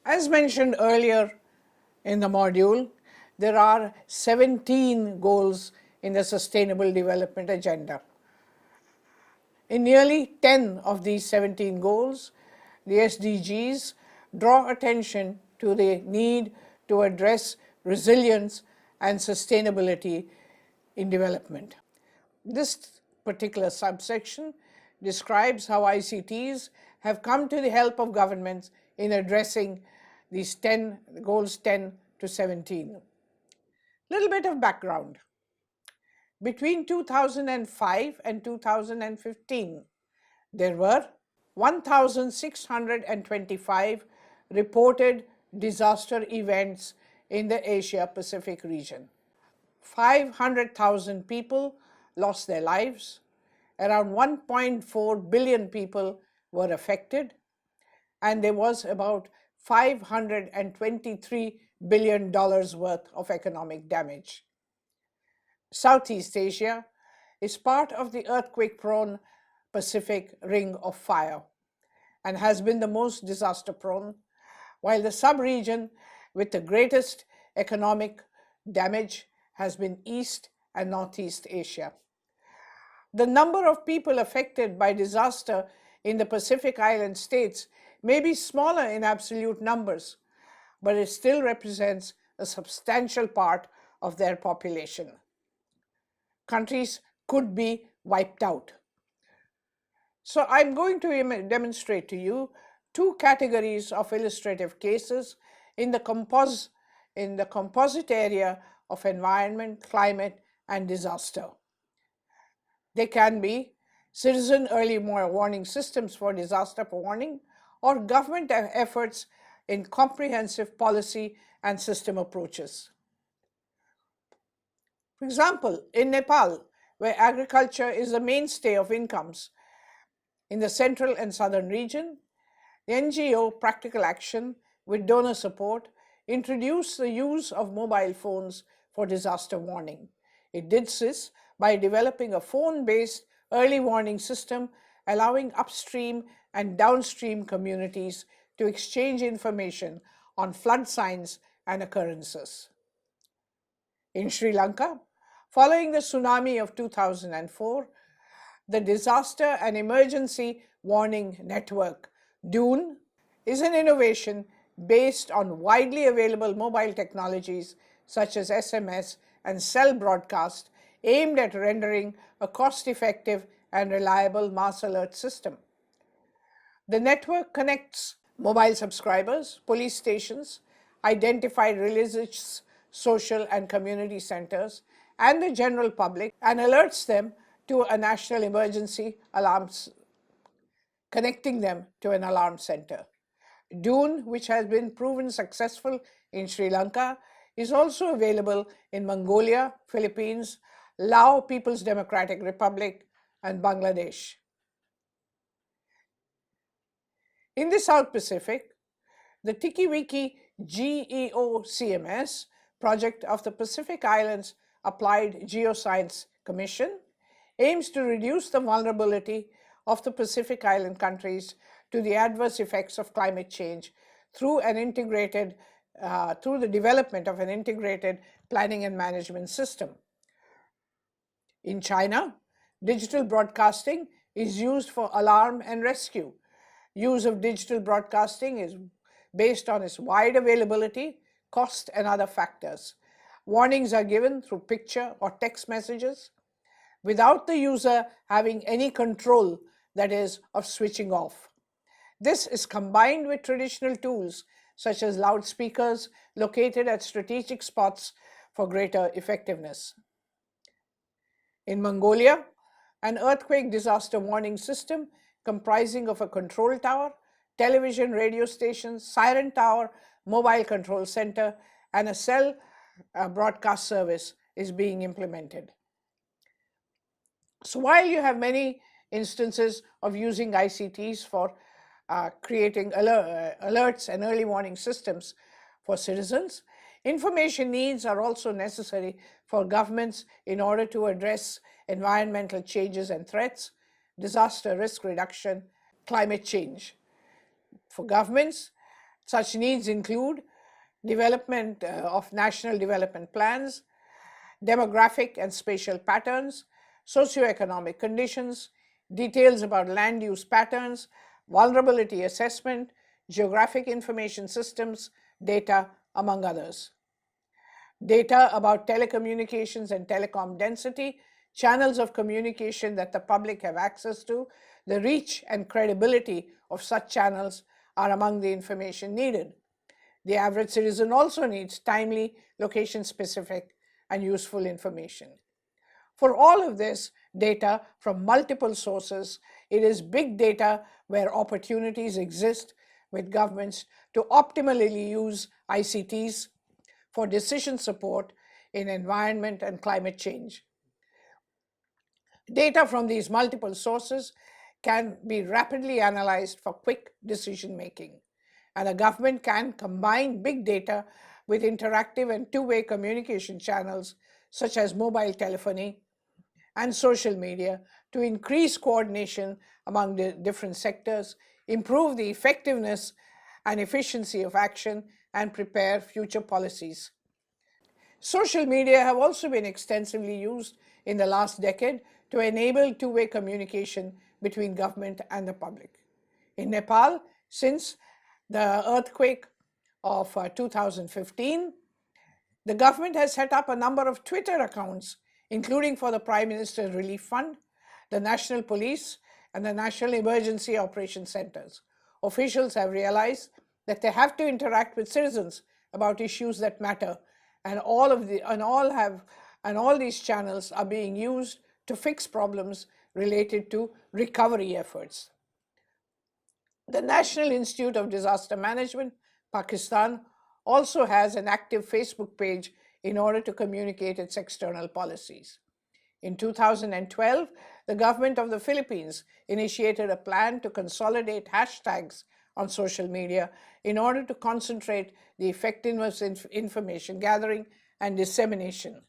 As mentioned earlier in the module, there are 17 goals in the Sustainable Development Agenda. In nearly 10 of these 17 goals, the SDGs draw attention to the need to address resilience and sustainability in development. This particular subsection describes how ICTs have come to the help of governments in addressing these goals 10 to 17. Little bit of background. Between 2005 and 2015, there were 1,625 reported disaster events in the Asia-Pacific region. 500,000 people lost their lives, around 1.4 billion people were affected, and there was about $523 billion worth of economic damage. Southeast Asia is part of the earthquake-prone Pacific Ring of Fire and has been the most disaster-prone, while the sub-region with the greatest economic damage has been East and Northeast Asia. The number of people affected by disaster in the Pacific Island states may be smaller in absolute numbers, but it still represents a substantial part of their population. Countries could be wiped out. So I'm going to demonstrate to you two categories of illustrative cases in the composite area of environment, climate, and disaster. They can be citizen early warning systems for disaster warning or government efforts in comprehensive policy and system approaches. For example, in Nepal, where agriculture is the mainstay of incomes, in the central and southern region, the NGO Practical Action, with donor support, introduced the use of mobile phones for disaster warning. It did this by developing a phone-based early warning system allowing upstream and downstream communities to exchange information on flood signs and occurrences. In Sri Lanka, following the tsunami of 2004, the Disaster and Emergency Warning Network, DOON, is an innovation based on widely available mobile technologies such as SMS and cell broadcast aimed at rendering a cost-effective and reliable mass alert system. The network connects mobile subscribers, police stations, identified religious, social, and community centers, and the general public, and alerts them to a national emergency alarms, connecting them to an alarm center. DOON, which has been proven successful in Sri Lanka, is also available in Mongolia, Philippines, Laos People's Democratic Republic, and Bangladesh. In the South Pacific, the Tikiviki GEOCMS project of the Pacific Islands Applied Geoscience Commission aims to reduce the vulnerability of the Pacific Island countries to the adverse effects of climate change through the development of an integrated planning and management system. In China, digital broadcasting is used for alarm and rescue. Use of digital broadcasting is based on its wide availability, cost, and other factors. Warnings are given through picture or text messages without the user having any control, that is, of switching off. This is combined with traditional tools such as loudspeakers located at strategic spots for greater effectiveness. In Mongolia, an earthquake disaster warning system comprising of a control tower, television radio stations, siren tower, mobile control center, and a cell broadcast service is being implemented. So while you have many instances of using ICTs for creating alerts and early warning systems for citizens, information needs are also necessary for governments in order to address environmental changes and threats, disaster risk reduction, climate change. For governments, Such needs include development of national development plans, demographic and spatial patterns, socioeconomic conditions, details about land use patterns, vulnerability assessment, geographic information systems, data, among others. Data about telecommunications and telecom density, channels of communication that the public have access to, the reach and credibility of such channels are among the information needed. The average citizen also needs timely, location-specific, and useful information. For all of this data from multiple sources, it is big data where opportunities exist with governments to optimally use ICTs for decision support in environment and climate change. Data from these multiple sources can be rapidly analyzed for quick decision making, and a government can combine big data with interactive and two-way communication channels such as mobile telephony and social media to increase coordination among the different sectors, improve the effectiveness and efficiency of action, and prepare future policies. Social media have also been extensively used in the last decade to enable two-way communication between government and the public. In Nepal, since the earthquake of 2015, the government has set up a number of Twitter accounts, including for the Prime Minister's Relief Fund, the National Police, and the National Emergency Operations Centers. Officials have realized that they have to interact with citizens about issues that matter, and all these channels are being used to fix problems related to recovery efforts. The National Institute of Disaster Management, Pakistan, also has an active Facebook page in order to communicate its external policies. In 2012, the government of the Philippines initiated a plan to consolidate hashtags on social media in order to concentrate the effectiveness of information gathering and dissemination.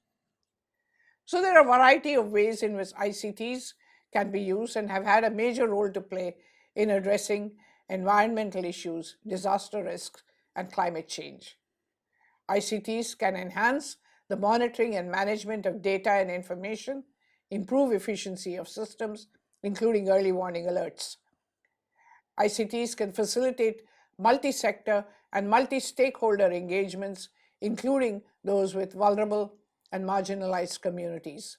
So there are a variety of ways in which ICTs can be used and have had a major role to play in addressing environmental issues, disaster risks, and climate change. ICTs can enhance the monitoring and management of data and information, improve efficiency of systems, including early warning alerts. ICTs can facilitate multi-sector and multi-stakeholder engagements, including those with vulnerable and marginalized communities.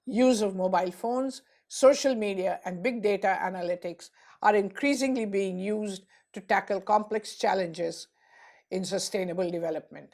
Use of mobile phones, social media, and big data analytics are increasingly being used to tackle complex challenges in sustainable development.